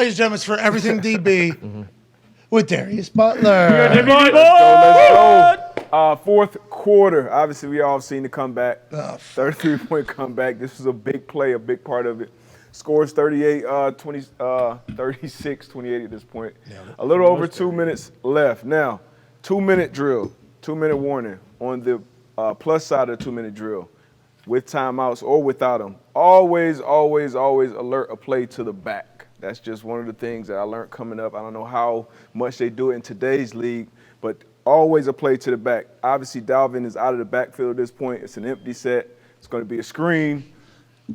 Ladies and gentlemen, it's for Everything DB with Darius Butler. Let's go. Fourth quarter. Obviously, we all seen the comeback. 33-point comeback. This was a big play, a big part of it. Scores 36-28 at this point. A little over 2 minutes left. Now, 2-minute drill, 2-minute warning on the plus side of the 2-minute drill. With timeouts or without them. Always, always, always alert a play to the back. That's just one of the things that I learned coming up. I don't know how much they do it in today's league, but always a play to the back. Obviously, Dalvin is out of the backfield at this point. It's an empty set. It's going to be a screen.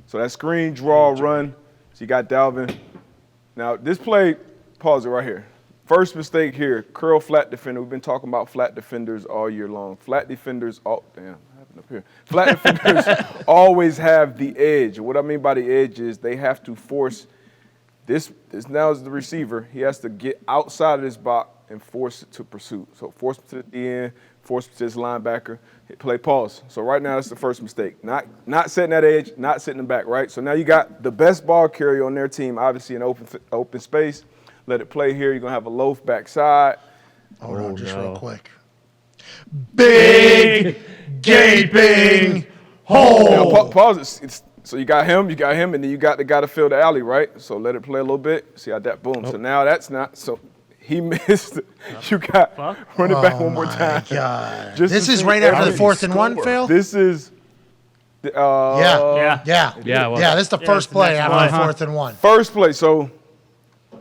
So that screen, draw, run. So you got Dalvin. Now, this play, pause it right here. First mistake here, curl flat defender. We've been talking about flat defenders all year long. Flat defenders, up here. Flat defenders always have the edge. What I mean by the edge is they have to force this now is the receiver. He has to get outside of this box and force it to pursuit. So force it to the end, force it to this linebacker, hit play pause. So right now that's the first mistake. Not setting that edge, not sitting them back, right? So now you got the best ball carrier on their team, obviously in open space. Let it play here. You're going to have a loaf backside. Hold on, just real quick. Big gaping hole. Now, pause it. So you got him, and then you got the guy to fill the alley, right? So let it play a little bit. See how that boom. So now that's not. So he missed. You got run it back one more time. God. This is right after the 4th and 1 fail? This is. Yeah. This is the first play after the 4th and 1. First play. So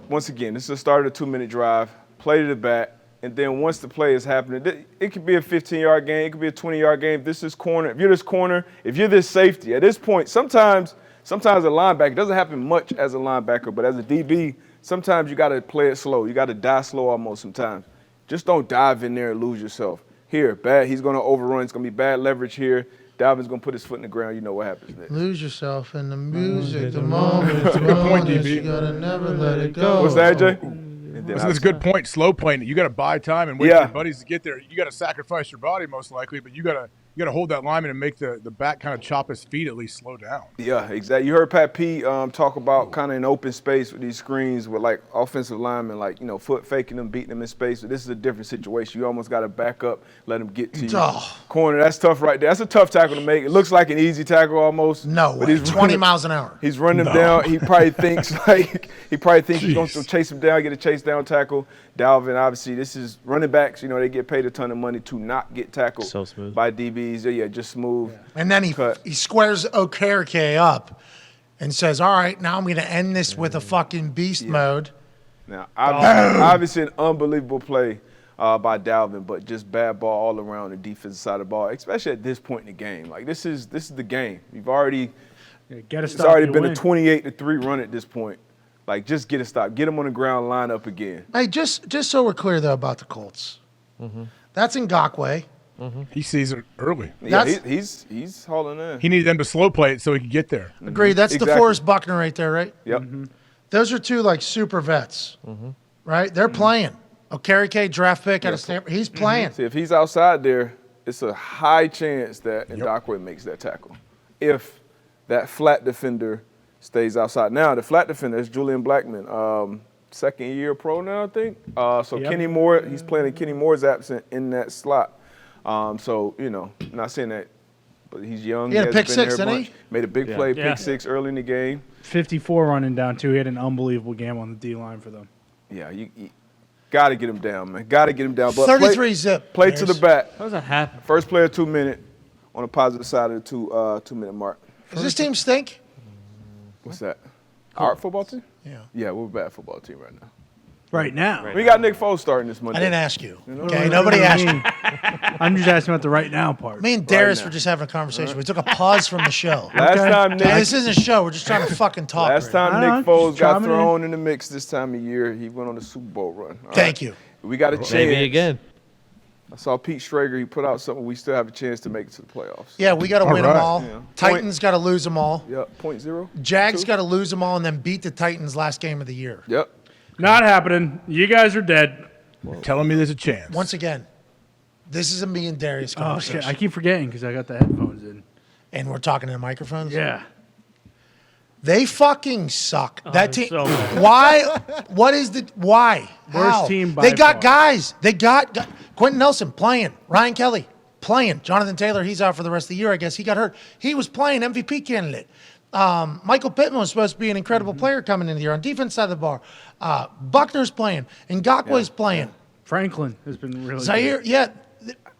once again, this is the start of the 2-minute drive. Play to the back. And then once the play is happening, it could be a 15-yard game. It could be a 20-yard game. This is corner. If you're this corner, if you're this safety, at this point, sometimes a linebacker, it doesn't happen much as a linebacker, but as a DB, sometimes you got to play it slow. You got to die slow almost sometimes. Just don't dive in there and lose yourself. Here, bad. He's going to overrun. It's going to be bad leverage here. Dalvin's going to put his foot in the ground. You know what happens next. Lose yourself in the music, the moment. Good point, DB. You got to never let it go. What's that, AJ? That's a good point. Slow playing it. You got to buy time and wait for your buddies to get there. You got to sacrifice your body most likely, but you got to hold that lineman and make the back kind of chop his feet, at least slow down. Yeah, exactly. You heard Pat P talk about kind of in open space with these screens with like offensive linemen, like, foot faking them, beating them in space. But this is a different situation. You almost got to back up, let them get to you. Corner, that's tough right there. That's a tough tackle to make. It looks like an easy tackle almost. No, but he's 20 miles an hour. He's running them down. He probably thinks he's going to chase him down, get a chase down tackle. Dalvin, obviously, this is running backs. They get paid a ton of money to not get tackled by DBs. Yeah, just smooth. And then he squares Okereke up and says, all right, now I'm going to end this with a fucking beast mode. Now, obviously an unbelievable play by Dalvin, but just bad ball all around the defensive side of the ball, especially at this point in the game. Like, this is the game. You've already it's already been a 28-3 run at this point. Like, just get a stop. Get him on the ground, line up again. Hey, just so we're clear, though, about the Colts. That's Ngakoue. He sees it early. Yeah, he's hauling in. He needed them to slow play it so he could get there. Agreed. That's DeForest Buckner right there, right? Yep. Those are two, super vets, right? They're playing. Okereke, draft pick out of Stanford. He's playing. See, if he's outside there, it's a high chance that Ngakoue makes that tackle. If that flat defender stays outside. Now, the flat defender is Julian Blackmon, second-year pro now, I think. Kenny Moore, he's playing in Kenny Moore's absent in that slot. Not saying that, but he's young. He had a pick six, didn't he? Made a big play, pick six early in the game. 54 running down, too. He had an unbelievable game on the D-line for them. Yeah, you got to get him down, man. Got to get him down. But 33 zip. Play to the back. How does that happen? First play of 2 minute on the positive side of the 2-minute mark. Does this team stink? What's that? Our football team? Yeah. Yeah, we're a bad football team right now. Right now. We got Nick Foles starting this Monday. I didn't ask you. Okay, nobody asked you. I'm just asking about the right now part. Me and Darius were just having a conversation. We took a pause from the show. Last time Nick, this isn't a show. We're just trying to fucking talk. Last time Nick Foles got thrown in the mix this time of year, he went on the Super Bowl run. Thank you. We got a chance. Maybe again. I saw Pete Schrager. He put out something. We still have a chance to make it to the playoffs. Yeah, we got to win them all. Yeah. Titans got to lose them all. Yep, 0.0. Jags got to lose them all and then beat the Titans last game of the year. Yep. Not happening. You guys are dead. Telling me there's a chance. Once again, this is a me and Darius Oh, conversation. shit. I keep forgetting because I got the headphones in. And we're talking to the microphones? Yeah. They fucking suck. That team. so bad. Why? What is the why? Worst How? team by They got far. guys. They got Quentin Nelson playing. Ryan Kelly playing. Jonathan Taylor, he's out for the rest of the year, I guess. He got hurt. He was playing, MVP candidate. Michael Pittman was supposed to be an incredible player coming into the year on defense side of the bar. Buckner's playing. Ngakwe's playing. Franklin has been really Zaire, good. yeah.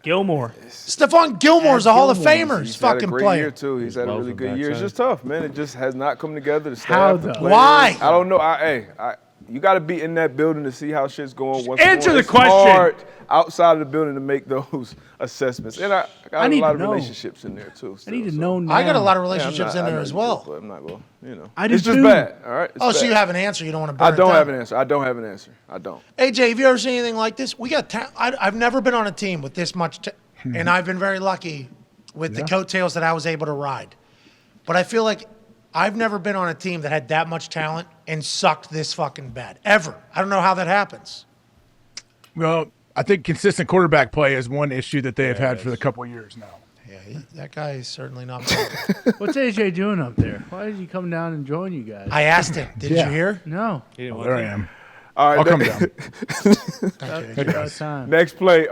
Gilmore. Stephon Gilmore's a Hall of Famer. He's He's had a fucking great playing. year too. He's had a Love really him good year. It's backside. just tough, man. It just has not come together. The staff, How, the though? players. Why? I don't know. You got to be in that building to see how shit's going. What's Answer going. the It's question. hard outside of the building to make those assessments. And I got I need a lot to of know. relationships in there too. I need to still, know so. now. I got a lot of Yeah, I'm relationships not- in I there know as you well. do, but I'm not going. I do It's just too. bad. All right. It's Oh, so bad. you have an answer. You don't want to burn I it don't down. have an answer. I don't have an answer. I don't. AJ, have you ever seen anything like this? We got. I've never been on a team with this much, and I've been very lucky with the coattails that I was able to ride. But I feel like I've never been on a team that had that much talent and sucked this fucking bad ever. I don't know how that happens. Well, I think consistent quarterback play is one issue that they have had for a couple of years now. Yeah, that guy is certainly not. What's AJ doing up there? Why did he come down and join you guys? I asked him. Did Yeah. you hear? No. He didn't want There I to. am. All right. I'll come down. About time. Next play.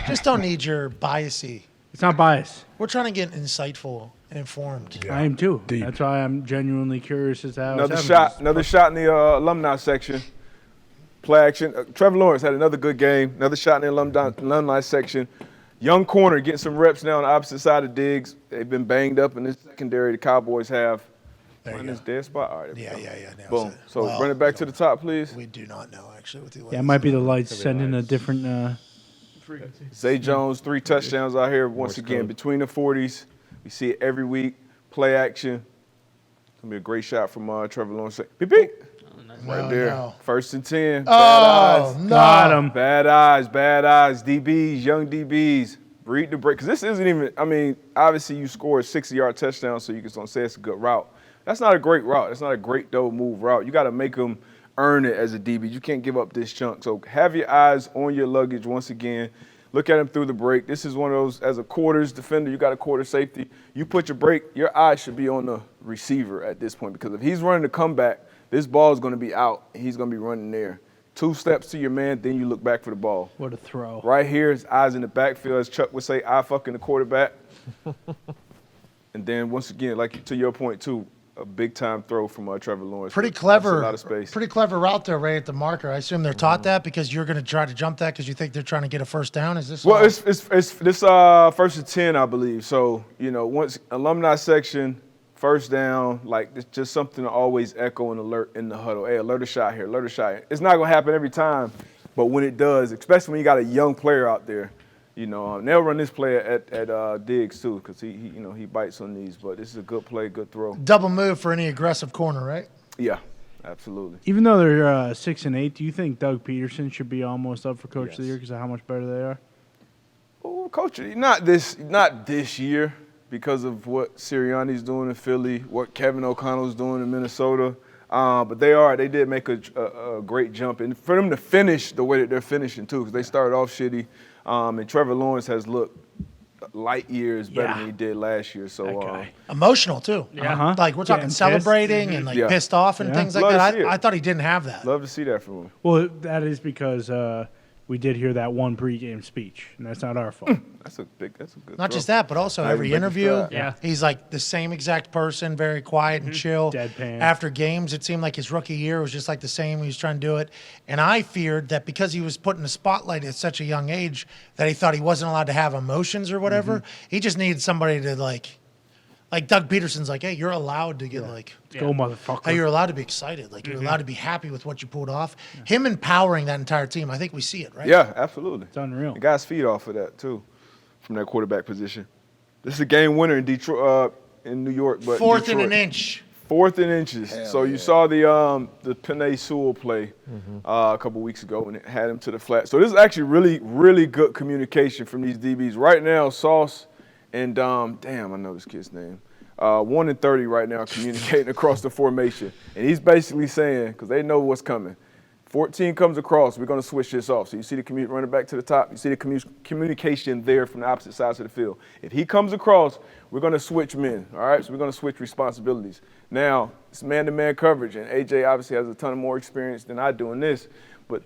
Just don't need your biasy. It's not bias. We're trying to get insightful and informed. Yeah. I am too. Deep. That's why I'm genuinely curious as to how Another it's shot. happening. Another shot in the alumni section. Play action. Trevor Lawrence had another good game. Another shot in the alumni section. Young corner getting some reps now on the opposite side of Diggs. They've been banged up in this secondary. The Cowboys have. There you Find go. this dead spot. All right. there we Yeah, go. yeah, yeah. Now Boom. it's a- So well, run it back to the top, please. We do not know actually with the Yeah, it might be the lights sending a different. Zay Jones, 3 touchdowns out here once again code. between the 40s. We see it every week. Play action. Gonna be a great shot from Trevor Lawrence. Beep, beep. Right there. no. 1st and 10. Bad Oh eyes. no! Got him. Bad eyes, bad eyes. DBs, young DBs. Read the break. Because this isn't even, I mean, obviously you score a 60-yard touchdown, so you can say it's a good route. That's not a great route. That's not a great double move route. You got to make them earn it as a DB. You can't give up this chunk. So have your eyes on your luggage once again. Look at him through the break. This is one of those, as a quarters defender, you got a quarter safety. You put your break, your eyes should be on the receiver at this point, because if he's running the comeback, this ball is going to be out, and he's going to be running there. 2 steps to your man, then you look back for the ball. What a throw. Right here, his eyes in the backfield, as Chuck would say, eye fucking the quarterback. And then once again, like to your point too, a big time throw from Trevor Lawrence. Pretty That's clever. A lot of space. Pretty clever route there, right at the marker. I assume they're taught that because you're going to try to jump that because you think they're trying to get a first down. Is this? Well, all- it's this 1st and 10, I believe. So once alumni section, first down, like it's just something to always echo and alert in the huddle. Hey, alert a shot here, alert a shot here. It's not gonna happen every time, but when it does, especially when you got a young player out there, they'll run this play at Diggs too, because he bites on these. But this is a good play, good throw. double move for any aggressive corner, right? Yeah, absolutely. Even though they're 6 and 8, do you think Doug Peterson should be almost up for Coach of the Year because of how much better they are? Oh, Coach, not this year, because of what Sirianni's doing in Philly, what Kevin O'Connell's doing in Minnesota. But they did make a great jump. And for them to finish the way that they're finishing, too, because they started off shitty. And Trevor Lawrence has looked light years better Yeah. than he did last year. So, That guy. Emotional too. Uh-huh. Like we're talking Getting pissed. celebrating and like Yeah. pissed off and Yeah. things like Love to that. see it. I thought he didn't have that. love to see that from him. Well, that is because we did hear that one pregame speech, and that's not our fault. That's a good Not throw. just that, but also Not every even breaking interview, stride. Yeah. he's like the same exact person, very quiet and chill. Deadpan. After games, it seemed like his rookie year was just like the same. He was trying to do it. And I feared that because he was put in the spotlight at such a young age that he thought he wasn't allowed to have emotions or whatever. He just needed somebody to like Doug Peterson's like, hey, you're allowed to get like, Go, motherfucker. hey, you're allowed to be excited. Like you're allowed to be happy with what you pulled off. Him empowering that entire team, I think we see it, right? Yeah, absolutely. It's unreal. The guys feed off of that, too, from that quarterback position. This is a game winner in Detroit, in New York. But Fourth and Detroit. an inch. 4th and inches. So you saw the Penei Sewell play a couple weeks ago when it had him to the flat. So this is actually really, really good communication from these DBs. Right now, Sauce and damn, I know this kid's name. 1 and 30 right now communicating across the formation. And he's basically saying, because they know what's coming, 14 comes across, we're going to switch this off. So you see the running back to the top. You see the communication there from the opposite sides of the field. If he comes across, we're going to switch men, all right? So we're going to switch responsibilities. Now, it's man-to-man coverage, and A.J. obviously has a ton of more experience than I do in this, but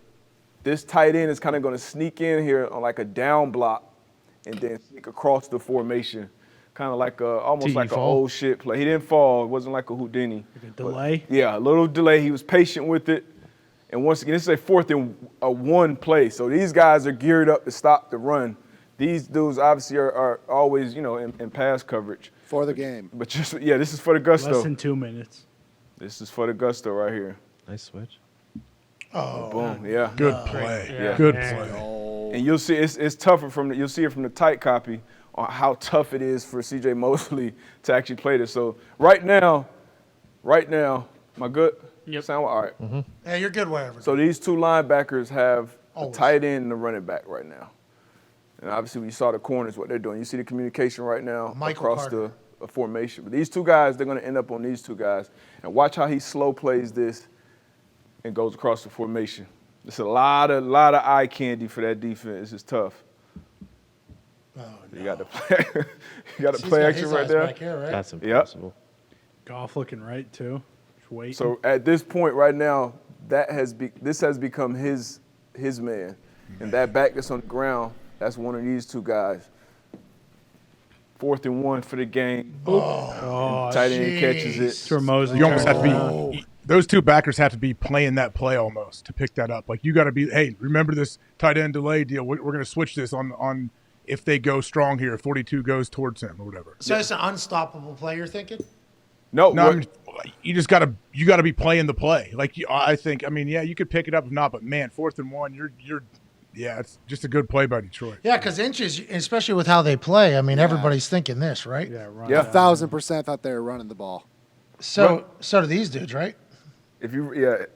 this tight end is kind of going to sneak in here on like a down block and then sneak across the formation, kind of like almost like an old shit play. He didn't fall. It wasn't like a Houdini. Like a delay? Yeah, a little delay. He was patient with it. And once again, this is a 4th and 1 play. So these guys are geared up to stop the run. These dudes obviously are always, in pass coverage. For the game. But this is for the gusto. Less than 2 minutes. This is for the gusto right here. Nice switch. Oh, Boom, yeah. Good play. Yeah. Good play. And you'll see it's tougher you'll see it from the tight copy on how tough it is for C.J. Mosley to actually play this. So right now, am I good? Yep. Sound all right. Yeah, you're good wherever. So these two linebackers have a Always. tight end and a running back right now. And obviously, we saw the corners, what they're doing. You see the communication right now Michael across Carter. the formation. But these two guys, they're going to end up on these two guys. And watch how he slow plays this and goes across the formation. It's a lot of eye candy for that defense. It's tough. Oh, no. You got the play, you got the He's play got action his right eyes there. back here, right? That's impossible. Goff looking right, too. Just waiting. So at this point right now, this has become his man. And that back that's on the ground, that's one of these two guys. 4th and 1 for the game. Oh, Tight end catches it. It's where Mosley You almost have turned to it on. be. Those two backers have to be playing that play almost to pick that up. Like you got to be. Hey, remember this tight end delay deal? We're going to switch this on if they go strong here. 42 goes towards him or whatever. So it's an unstoppable play, you're thinking? No, No, I mean, you just got to be playing the play. Like I think. I mean, yeah, you could pick it up if not, but man, 4th and 1, you're. Yeah, it's just a good play by Detroit. Yeah, because inches, especially with how they play, I mean, everybody's thinking this, right? Yeah, right. Yeah. 1,000% thought they were running the ball. So do these dudes, right?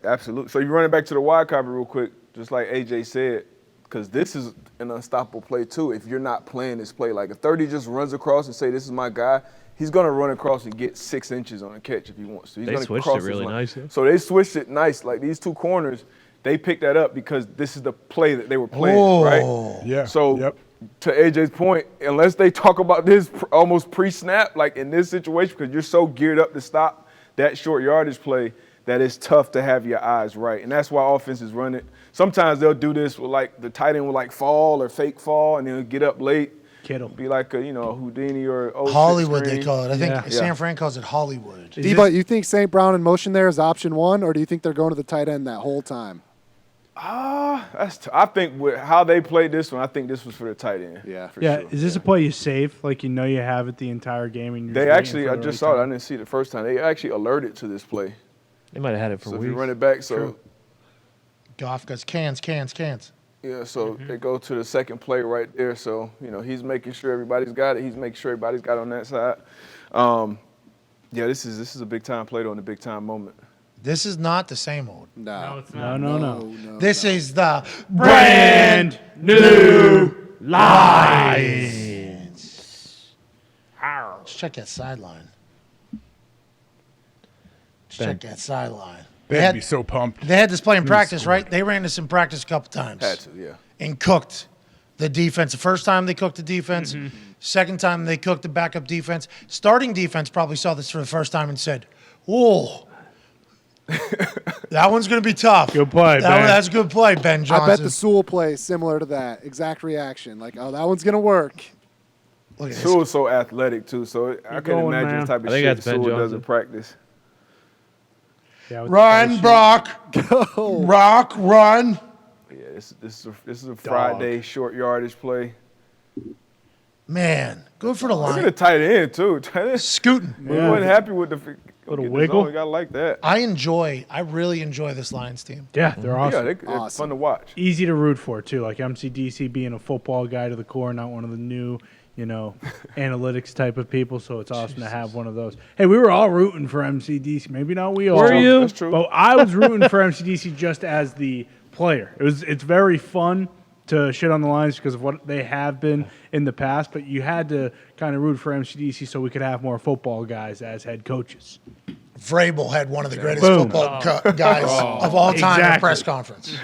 Absolutely. So you run it back to the wide copy real quick, just like AJ said, because this is an unstoppable play too. If you're not playing this play, like if 30 just runs across and say, "This is my guy," he's gonna run across and get 6 inches on a catch if he wants to. He's They gonna switched cross it his really line. nice, yeah. So they switched it nice. Like these two corners, they picked that up because this is the play that they were playing, right? Yeah. So Yep. to AJ's point, unless they talk about this almost pre-snap, like in this situation, because you're so geared up to stop that short yardage play, that it's tough to have your eyes right. And that's why offenses run it. Sometimes they'll do this with like the tight end will like fall or fake fall and they'll get up late. Kittle. Be like a Houdini or a Hollywood, they call it. I think Yeah. San Fran calls it Hollywood. D-But, you think St. Brown in motion there is option 1, or do you think they're going to the tight end that whole time? I think with how they played this one, I think this was for the tight end. Yeah. for Yeah, sure. is this a play you save? Like you know you have it the entire game, and you're They just actually, waiting I for the just right saw it. I time? didn't see it the first time. They actually alerted to this play. They might have had it for So if weeks. you run it back, so Goff goes cans. yeah, so they go to the second play right there. So he's making sure everybody's got it. He's making sure everybody's got it on that side. Yeah, this is a big time play on a big time moment. This is not the same old. No. it's not. No. This is the Brand new Lions. Let's check that sideline. Check that sideline. They had to be so pumped. They had this play in practice, right? They ran this in practice a couple times. Had to, yeah. And cooked the defense. The first time they cooked the defense. Second time they cooked the backup defense. Starting defense probably saw this for the first time and said, "Whoa, that one's going to be tough." Good play, Ben. That's a good play, Ben Johnson. I bet the Sewell play is similar to that. Exact reaction. Like, oh, that one's going to work. Look at this. Sewell's so athletic too, so I can going, imagine man. the type of I think shit that's Ben Sewell does in Johnson. practice. Yeah, with Run, the Brock. Brock, run. Yeah, this is a Friday short yardage play. Man, good for the Look at the line. tight end too. Tight end. Scooting. We wasn't happy with the Little get the wiggle. zone. You gotta like that. I really enjoy this Lions team. Yeah, they're awesome. Yeah, they're Awesome. fun to watch. Easy to root for too. Like MCDC being a football guy to the core, not one of the new, analytics type of people. So it's awesome to have one of those. Hey, we were all rooting for MCDC. Maybe not we all. Were you? That's true. But I was rooting for MCDC just as the player. It's very fun to shit on the Lions because of what they have been in the past, but you had to kind of root for MCDC so we could have more football guys as head coaches. Vrabel had one of the greatest football guys of all time in a press conference.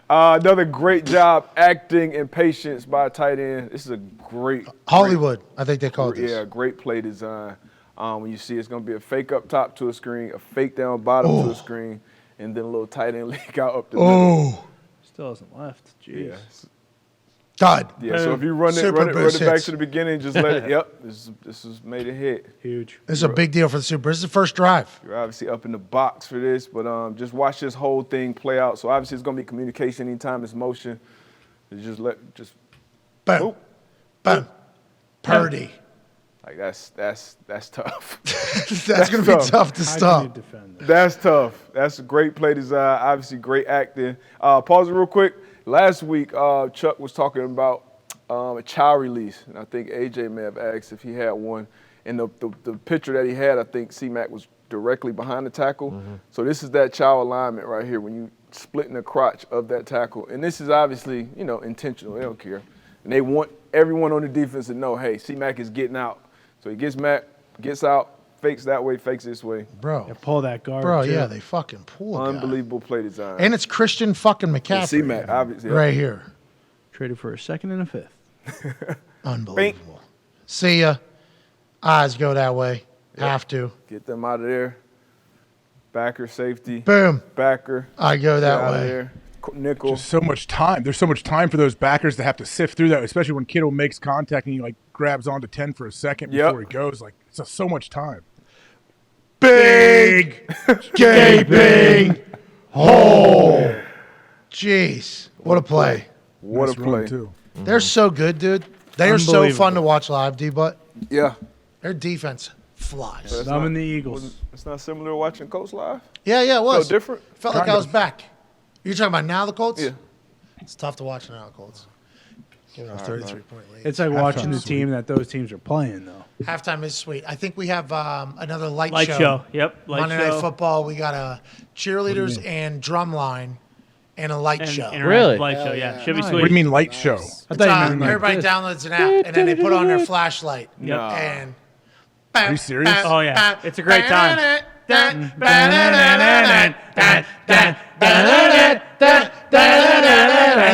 Another great job acting and patience by a tight end. This is a great Hollywood, I think they call it this. Yeah, great play design. When you see it's going to be a fake up top to a screen, a fake down bottom to a screen, and then a little tight end leak out up the middle. Still hasn't left. Jeez. Yeah. God. Yeah, so if you run it back to the beginning, just let it. Yep, this is made a hit. Huge. This is a big deal for the Super Bowl. This is the first drive. You're obviously up in the box for this, but just watch this whole thing play out. So obviously it's going to be communication anytime it's motion. Just Boom. Boop. Boom. Purdy. like that's tough. That's going to be tough to How can you stop. defend that? That's tough. That's a great play design. Obviously, great acting. Pause it real quick. Last week, Chuck was talking about a child release, and I think AJ may have asked if he had one. And the picture that he had, I think C-Mac was directly behind the tackle. Mm-hmm. So this is that child alignment right here when you splitting the crotch of that tackle. And this is obviously, intentional. They don't care. And they want everyone on the defense to know, hey, C-Mac is getting out. So he gets out, fakes that way, fakes this way. Bro. Yeah, pull that guard. Bro, too. yeah, they fucking pull a guy. Unbelievable play design. And it's Christian fucking And McCaffrey. C-Mac, obviously. Right here. Traded for a second and a fifth. Unbelievable. See ya. Eyes go that way. Yep. Have to. Get them out of there. Backer, safety. Boom. Backer. I go Get that out of way. there. Nickel. Just so much time. There's so much time for those backers to have to sift through that, especially when Kittle makes contact and he grabs onto 10 for a second before he goes. It's just so much time. Big gaping hole. Jeez. What a play. What Nice a run, play. too. They're so good, dude. They are so fun to watch live, D-Butt. Yeah. Their defense flies. That's Them and the Eagles. It's not similar to watching Coach live? Yeah, it was. So different? Felt like I was back. You're talking about now the Colts? Yeah. It's tough to watch now the Colts. Giving up 33-point lead. It's like watching the team that those teams are playing, though. Halftime is sweet. I think we have another light Light show. Yep. Light Monday show. Night Football. We got a cheerleaders and drumline and a light show. And Really? Light show. Yeah. Should be Nice. sweet. What do you mean light show? I thought you meant Everybody this. downloads an app and then they put on their flashlight. Yep. And Are you serious? Oh, yeah. It's a great time.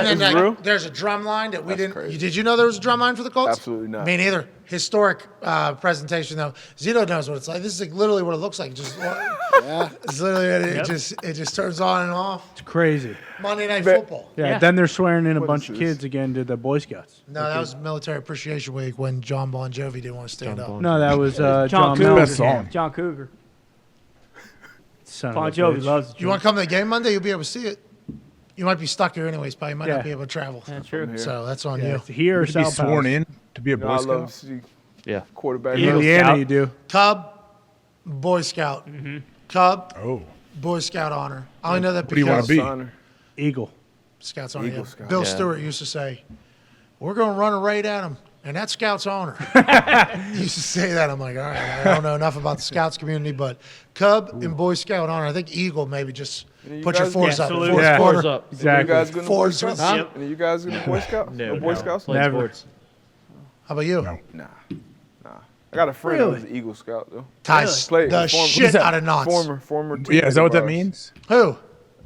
And then real? there's a drum line that we didn't. crazy. Did you know there was a drum line for the Colts? Absolutely not. Me neither. Historic presentation though. Zito knows what it's like. This is literally what it looks like. Just it's literally it just turns on and off. It's crazy. Monday Night Football. Yeah, Yeah. then they're swearing in a What bunch is of this? kids again to the Boy Scouts. No, that was Military Appreciation Week when John Bon Jovi didn't want to stand up. No, that was John Cougar. Mellencamp. Best song. John Cougar. Son of Bon a Jovi bitch. loves You want to come to the game Monday? You'll be able to see it. You might be stuck here anyways, but you might Yeah. not be able to travel. That's true. So that's on Yeah, you. it's here or To be South sworn House. in to be a Boy I Scout. love to see Yeah. quarterback. Eagle Indiana, Scout. you do. Cub, Boy Scout. Cub, Oh, Boy Scout honor. I only know that What do you wanna because be? Honor. Eagle. Scouts honor. Eagle Yeah. Scout. Bill Yeah. Stewart used to say, "We're going to run a raid at them." And that's Scouts honor. He used to say that. I'm like, all right, I don't know enough about the Scouts community, but Cub and Boy Scout honor. I think Eagle maybe just you put your guys- fours Yeah, up. salute. Fourth Yeah. quarter. Fours up. You Exactly. guys going to Boy Forwards. Scouts? Huh? Any of you guys going to Boy Scouts? No, Boy no. Scouts? Played Never. sports. How about you? No. Nah. I got a friend Really? who's an Eagle Scout, though. Ties Played the former- shit out of knots. Former team yeah. Is that what that of ours. means? Who?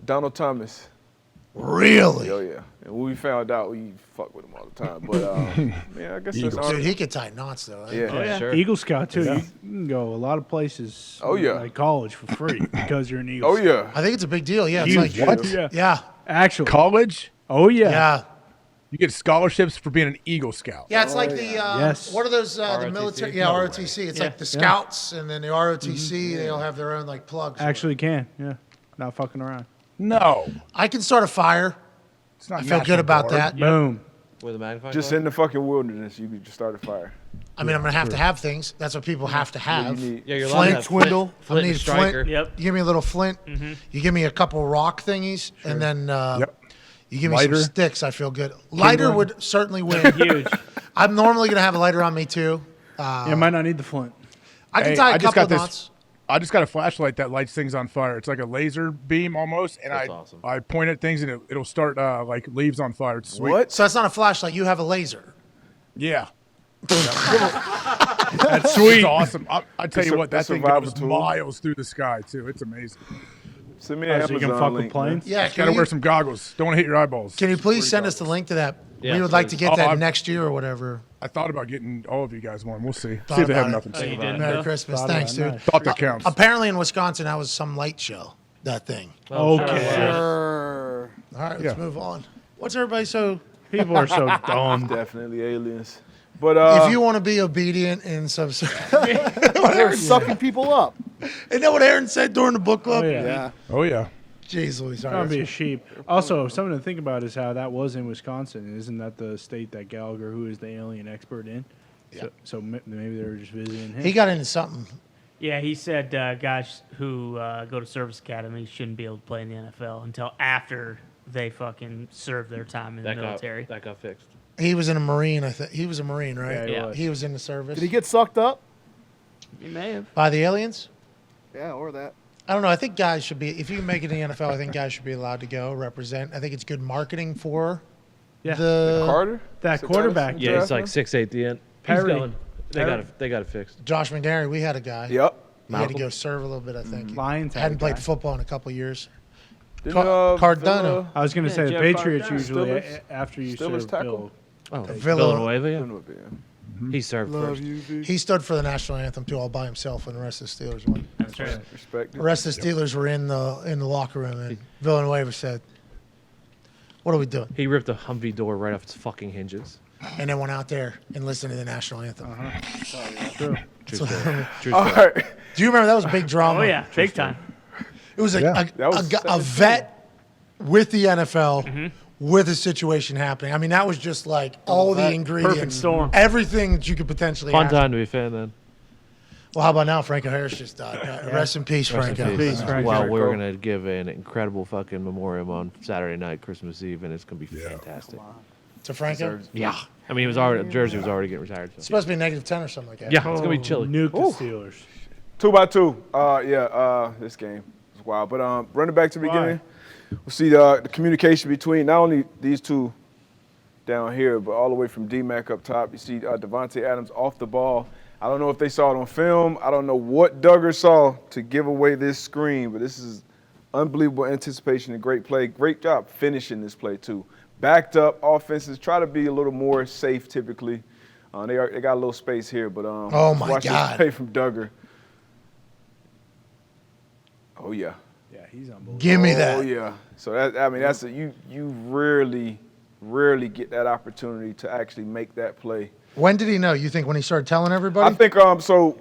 Donald Thomas. Really? Oh, yeah. And when we found out, we fuck with him all the time. But, yeah, I guess that's Eagles. all. Dude, he could tie knots, though. Yeah. Oh, yeah. Sure. Eagle Scout, too. You can go a lot of places. Oh, yeah. Like college for free because you're an Eagle Oh, Scout. yeah. I think it's a big deal. Yeah, it's Huge. like, What? Yeah. yeah, Actually. College? Oh, yeah. yeah. You get scholarships for being an Eagle Scout. Yeah, it's like the Yes. what are those the ROTC? military? Yeah, ROTC. It's like the Scouts and then the ROTC. They all have their own plugs. Actually can. Yeah. Not fucking around. No, I can start a fire. it's not. I feel National good about Guard. that. Boom. With a magnifying Just glass? in the fucking wilderness, you could just start a fire. I mean, I'm gonna have to have things. That's what people have to What have. do you need? Yeah, you're allowed to Flint, have Twindle. Flint I need and striker. flint. Yep. You give me a little flint. You give me a couple rock thingies, and then you give me Lighter. some sticks. I feel good. Lighter would certainly win. Huge. I'm normally gonna have a lighter on me too. Yeah, might not need the flint. I can Hey, tie a I just couple got of this. knots. I just got a flashlight that lights things on fire. It's like a laser beam almost, and That's awesome. I point at things and it'll start like leaves on fire. It's sweet. What? So that's not a flashlight. You have a laser. Yeah. That's sweet. It's awesome. I tell you what, that That's thing survival goes tool. miles through the sky too. It's amazing. Send me an So you can Amazon fuck link, with planes? Yeah, Got to wear some goggles. Don't want to hit your eyeballs. Can you please send us the link to that? Yeah, we would like to please. get that I've- next year or whatever. I thought about getting all of you guys one. We'll see. Thought See if they have about it. nothing. Oh, you did? Merry Bill? Christmas. Thought Thanks, about it. dude. Nice. Thought that counts. Apparently in Wisconsin, that was some light show, that thing. Okay. Sure. All right, let's Yeah. move on. What's everybody so... People are so dumb. Definitely aliens. But if you want to be obedient and They're sucking people up. Isn't that what Aaron said during the book club? Oh, yeah. Yeah. Oh yeah. Jeez Louise. all Don't right, be a sheep. Also, something to think about is how that was in Wisconsin. Isn't that the state that Gallagher, who is the alien expert in? Yeah. So maybe they were just visiting him. He got into something. Yeah, he said guys who go to service academy shouldn't be able to play in the NFL until after they fucking serve their time in the military. That got fixed. He was in a Marine, I think. He was a Marine, right? Yeah, Yeah. He was in the service. Did he get sucked up? He may have. By the aliens? Yeah, or that. I don't know. I think guys should be, if you make it in the NFL, I think guys should be allowed to go represent. I think it's good marketing for Yeah. the Carter? That quarterback. Yeah, it's like 6'8" the end. He's Perry. going. They got it fixed. Josh McDaniel. We had a guy. Yep. He had to go serve a little bit, I think. Lions had Hadn't a played guy. football in a couple of years. Didn't, Cardano. Villa- I was going to say the Jeff Patriots Cardano. usually Steelers- after you Steelers serve tackle? Bill. Oh, Villa- Villanueva, yeah. Villa, yeah. He served Love first. you, V. He stood for the national anthem too, all by himself, and the rest of the Steelers won. That's right. Respect The it. rest of the Steelers were in the locker room, and Villanueva said, "What are we doing?" He ripped a Humvee door right off its fucking hinges. And then went out there and listened to the national anthem. True story. True All story. right. Do you remember that was a big drama? Oh yeah, big time. It was Yeah. That was a vet with the NFL with a situation happening. I mean, that was just like all the ingredients. Perfect storm. Everything that you could potentially Fun have. time to be a fan then. Well, how about now? Franco Harris just died. Rest in peace, Rest in Franco. peace. Franco. Well, we're gonna give an incredible fucking memoriam on Saturday night, Christmas Eve, and it's gonna be fantastic. To Franco? Yeah. I mean, he was already Jersey was already getting retired. It's So. supposed to be -10 or something like that. Yeah, it's gonna be chilly. Nuke the Steelers. 2x2. This game is wild. But running back to the beginning, we'll see the communication between not only these two down here, but all the way from D-Mac up top. You see Devontae Adams off the ball. I don't know if they saw it on film. I don't know what Duggar saw to give away this screen, but this is unbelievable anticipation and great play. Great job finishing this play, too. Backed up offenses try to be a little more safe typically. They got a little space here, but Oh, my watch God. this play from Duggar. Oh yeah. Yeah, he's unbelievable. Give me Oh that. yeah. So that's you rarely get that opportunity to actually make that play. When did he know? You think when he started telling everybody? I think so.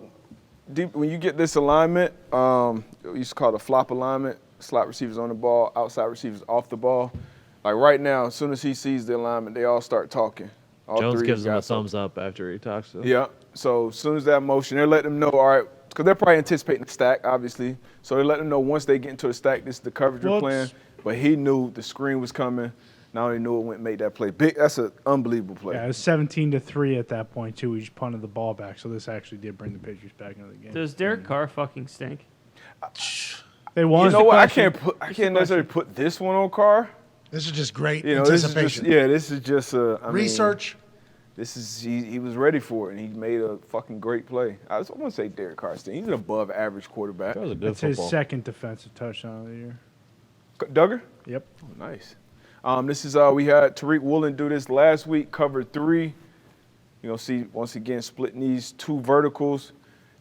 Deep, when you get this alignment, we used to call it a flop alignment. Slot receivers on the ball, outside receivers off the ball. Like right now, as soon as he sees the alignment, they all start talking. All Jones three gives him a guys talk. thumbs up after he talks to him. Yeah. So as soon as that motion, they're letting them know, all right, because they're probably anticipating the stack, obviously. So they let them know once they get into the stack, this is the coverage we're playing. But he knew the screen was coming. Not only knew it, went and made that play. Big. That's an unbelievable play. Yeah, it was 17-3 at that point too. We just punted the ball back, so this actually did bring the Patriots back into the game. Does Derek Carr fucking stink? They won. You know what? I can't necessarily put this one on Carr. This is just great You know, this is anticipation. just this is just I mean, Research. this is he was ready for it, and he made a fucking great play. I want to say Derek Carr. He's an above average quarterback. That was a good It's his football. second defensive touchdown of the year. Duggar. Yep. Oh, nice. This is we had Tariq Woolen do this last week, covered 3. You know, see once again splitting these 2 verticals.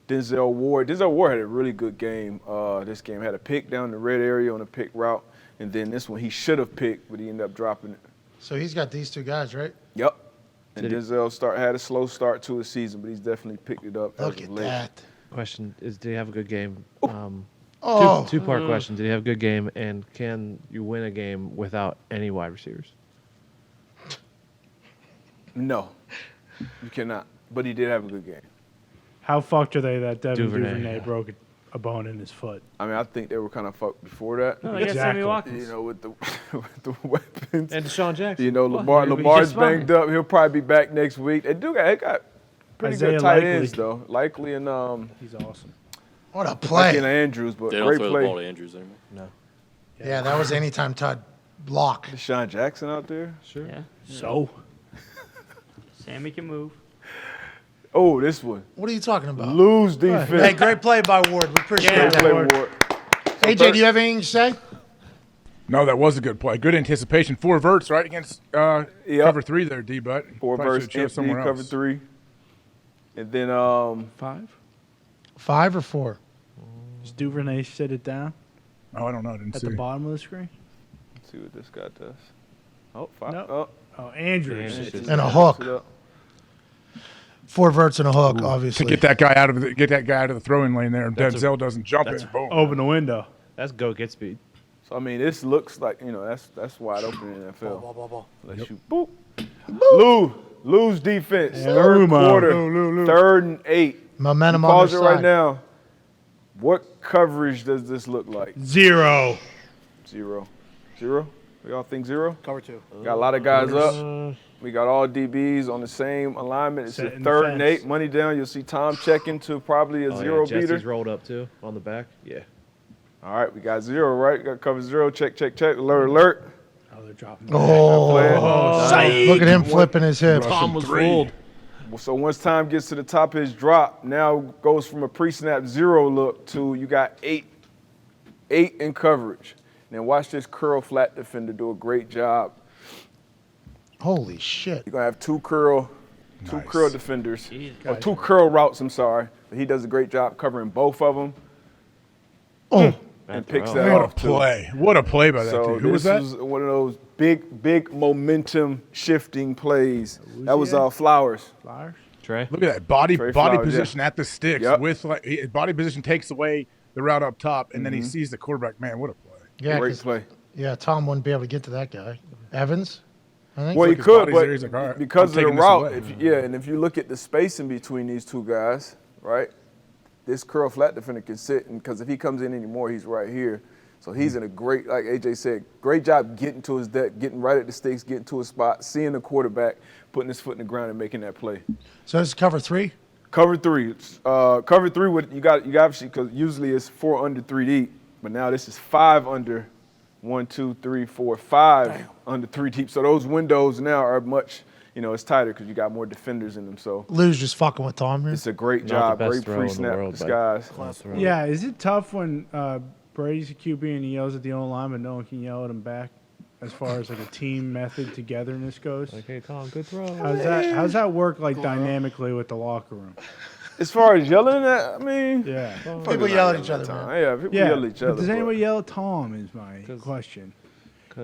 Denzel Ward had a really good game. This game had a pick down the red area on a pick route, and then this one he should have picked, but he ended up dropping it. So he's got these 2 guys, right? Yep. And Did he- Denzel had a slow start to his season, but he's definitely picked it up. Look as at of late. that. Question is, did he have a good game? Oh, Two-part question. Did he have a good game, and can you win a game without any wide receivers? No, you cannot. But he did have a good game. How fucked are they that Devin Duvernay, Duvernay yeah. broke a bone in his foot? I mean, I think they were kind of fucked before that. No, they got Exactly. Sammy Watkins. You know, with the with the weapons. And Deshaun Jackson. You know, Well, Lamar's just fine. banged up. He'll probably be back next week. They got pretty Isaiah good tight Likely. ends though. Likely and He's awesome. what a Likely play. and Andrews, but They don't great throw play. the ball to Andrews anymore. No. Yeah, that was anytime Todd block. Deshaun Jackson out there. Sure. Yeah. So Sammy can move. Oh, this one. What are you talking about? Lose defense. Hey, great play by Ward. We appreciate Great that. play, Ward. AJ, do you have anything to say? No, that was a good play. Good anticipation. 4 verts, right, against cover 3 there, D-Butt. 4 Probably verse should chose empty, somewhere cover else. 3. And then 5? 5 or 4? Does Duvernay sit it down Oh, I don't know. I didn't at see. the bottom of the screen? let's see what this guy does. Oh, 5. Nope. Oh, Oh, Andrews. Andrews. And a hook. it up. 4 verts and a hook, To obviously. get that guy out of the throwing lane there, and That's Denzel doesn't jump it. Boom. Open the window. That's go get speed. So I mean, this looks like that's wide open in the NFL. Ball. Let you boop. Lose defense. Yeah, Third Ruma. quarter. Lose. 3rd and 8. Momentum on Pause their it right side. now. What coverage does this look like? 0. 0. 0? We all think 0? Cover 2. Got a lot of guys up. We got all DBs on the same alignment. It's a Setting the 3rd and fence. 8. Money down. You'll see Tom checking to probably a 0 beater. Jesse's rolled up too on the back. Yeah. All right, we got 0, right? Got cover 0. Check. Alert. Oh, they're dropping. Play. Look at him flipping his hips. Tom was 3. rolled. So once time gets to the top of his drop, now goes from a pre-snap 0 look to you got 8 in coverage. Now watch this curl flat defender do a great job. Holy shit. You're gonna have two curl defenders, or 2 curl routes. I'm sorry, but he does a great job covering both of them. And picks that What a off too. play. What a play by that So dude. Who was this that? was one of those big momentum shifting plays. That was at? Flowers. Flowers. Trey. Look at that body Trey Flowers, position at the sticks. Yep. With his body position takes away the route up top, and then he sees the quarterback. Man, what a play! Yeah, Great 'cause- play. yeah, Tom wouldn't be able to get to that guy. Evans, I think. Well, he his could, body's there, he's like, all right, because of I'm the taking this route, away. and if you look at the space in between these two guys, right, this curl flat defender can sit, and because if he comes in anymore, he's right here. So he's in a great, like AJ said, great job getting to his deck, getting right at the stakes, getting to a spot, seeing the quarterback, putting his foot in the ground and making that play. So this is cover 3? Cover 3. Cover 3, you got obviously, because usually it's 4 under 3 deep, but now this is 5 under 1, 2, 3, 4, 5 under 3 deep. So those windows now are much, it's tighter because you got more defenders in them. So Lou's just fucking with Tom here. it's a great Not job, the best great throw in the pre-snap world, but disguise. class throw. Yeah, is it tough when Brady's a QB and he yells at the O line, but no one can yell at him back? As far as like a team method togetherness goes, Like, hey, Tom, good throw. how's that work like dynamically with the locker room? As far as yelling at, I mean, Yeah, People yell at each other, time. man. Yeah, people yeah. yell at each other. But does but anybody yell at Tom? Is my question.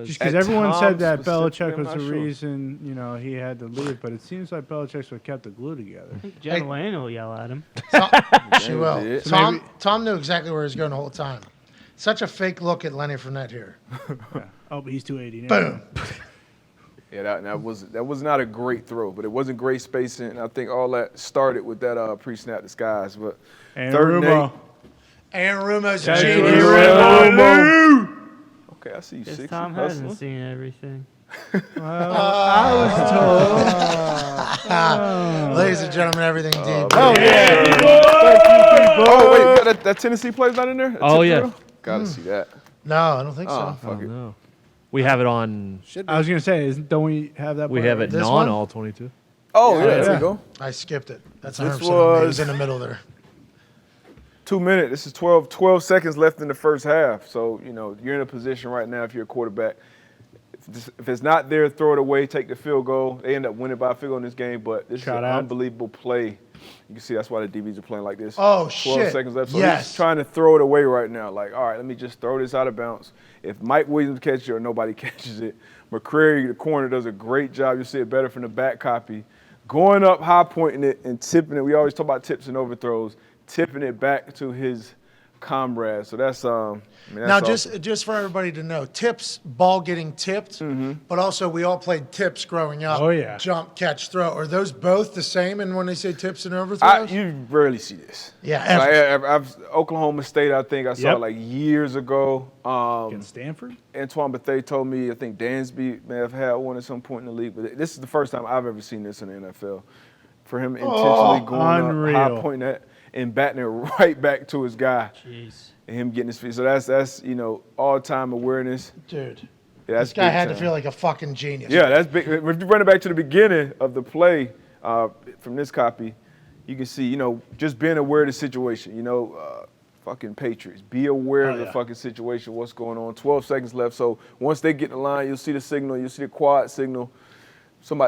Just because At everyone Tom said that specifically, Belichick I'm was not the sure. reason he had to leave, but it seems like Belichick's what kept the glue together. Jen Lane will yell at him. She will. did. Tom knew exactly where he was going the whole time. Such a fake look at Lenny Fournette here. Oh, but he's 280 now. Boom. Yeah, that was not a great throw, but it wasn't great spacing. And I think all that started with that pre-snap disguise. But And 3rd and 8. Rumo. Aaron Rumo's a That's genius. Rumo. Okay, I see you. Because 6 Tom hasn't seen everything. I was told. Ladies and gentlemen, everything deep. Oh yeah! Oh wait, that Tennessee play's not in there. That Oh, tip yeah. drill? Gotta see that. No, I don't think Oh so. fuck it. No. We have it on. Should be. I was gonna say, don't we have that? We part have right? it This non one? all 22. Oh yeah, Yeah. there you go. I skipped it. That's This 100% on me. It was- was in the middle there. 2 minutes. This is 12 seconds left in the first half. So you're in a position right now if you're a quarterback. If it's not there, throw it away. Take the field goal. They end up winning by a field goal in this game, but this Shout is an out. unbelievable play. You can see that's why the DBs are playing like this. Oh, 12 shit. seconds left. So Yes. he's trying to throw it away right now. Like, all right, let me just throw this out of bounds. If Mike Williams catches it or nobody catches it, McCreary, the corner, does a great job. You'll see it better from the back copy. Going up, high pointing it, and tipping it. We always talk about tips and overthrows. Tipping it back to his comrade. So that's Now, awesome. just for everybody to know, tips, ball getting tipped, but also we all played tips growing up. Oh, yeah. Jump, catch, throw. Are those both the same? And when they say tips and overthrows? You rarely see this. Yeah, ever. I've Oklahoma State. I think I saw Yep. it like years ago. Against Stanford. Antoine Bethea told me. I think Dansby may have had one at some point in the league, but this is the first time I've ever seen this in the NFL. For him intentionally going unreal. up, high pointing that, and batting it right back to his guy, Jeez. and him getting his feet. So that's all-time awareness. Dude, Yeah, that's this guy big had to time. feel like a fucking genius. Yeah, that's big. If you run it back to the beginning of the play from this copy, you can see, just being aware of the situation. Fucking Patriots. Be aware of the fucking situation, what's going on. 12 seconds left. So once they get in the line, you'll see the signal. You'll see the quad signal.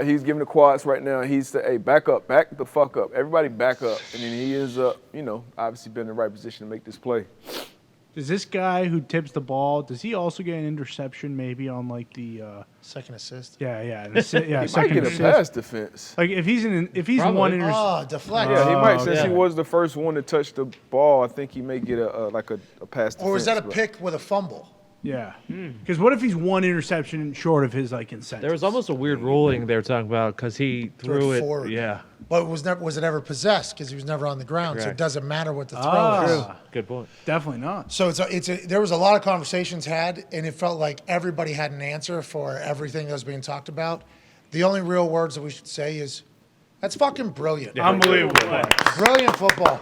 He's giving the quads right now. He's saying, hey, back up, back the fuck up. Everybody back up. And then he ends up, obviously been in the right position to make this play. Does this guy who tips the ball, does he also get an interception maybe on like the second assist? Yeah. He Second might get assist. a pass defense. Like if he's one interception. Oh, deflect. Yeah, he might. Since yeah. he was the first one to touch the ball, I think he may get a pass defense. Or was that a but- pick with a fumble? Yeah. Because what if he's one interception short of his incentive? There was almost a weird ruling they were talking about because he threw it. forward. Yeah, But was it ever possessed? Because he was never on the ground, so it doesn't matter what the throw is. good point. Definitely not. So there was a lot of conversations had, and it felt like everybody had an answer for everything that was being talked about. The only real words that we should say is, that's fucking brilliant. Unbelievable. Brilliant football.